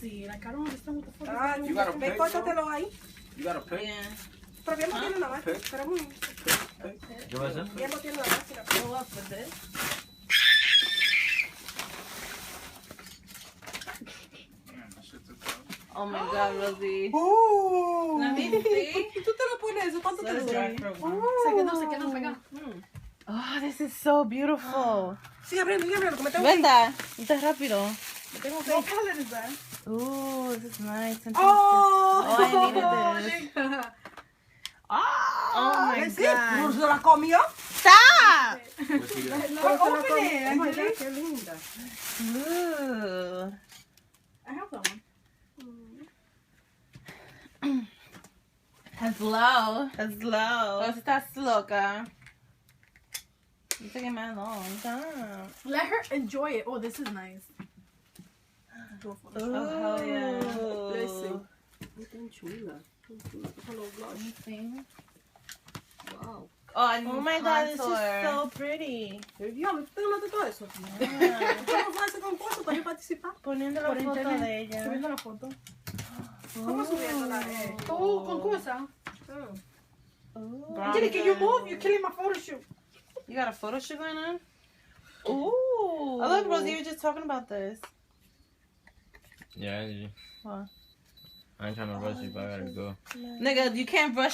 busy. Like, I don't understand what the fuck is Ah, going You got a pick, córtatelo ahí. You got a pick? Yeah. Todavía no tiene la máquina. Pick? Esperamos. ¿Qué va a hacer? Ya no tiene la máquina. Go up with this. Damn, that shit took off. Oh my God, Rosie. Let me see. ¿Tú te lo pones eso? ¿Cuánto te lo Dry pones? for one. Se quedó pegado. Oh, this is so beautiful. Sigue abriendo, que me tengo Venda, está rápido. What color is that? Ooh, this is nice. ¡Oh! I needed this. Oh my God. ¿Se la comió? Stop! Open it. Mira, qué linda. Ooh. I have that one. Hello. Hello. Oh, estás loca. You took it man long. Stop. Let her enjoy it. Oh, this is nice. Oh, hell yeah. Listen. Qué chula. Anything? Wow. Oh my God, this is so pretty. Diablo, ¿tú te ganaste todo eso? Yeah. ¿Cómo fue ese concurso para yo participar? Poniendo la Por foto internet. de ella. Subiendo la foto. ¿Cómo subiéndola? Oh, concursa. Ooh. Angelique, can you move? You're killing my photo shoot. You got a photo shoot going on? Ooh. Oh, look, Rosie, you were just talking about this. Yeah, What? I ain't trying to rush you, but I gotta go. Nigga, you can't rush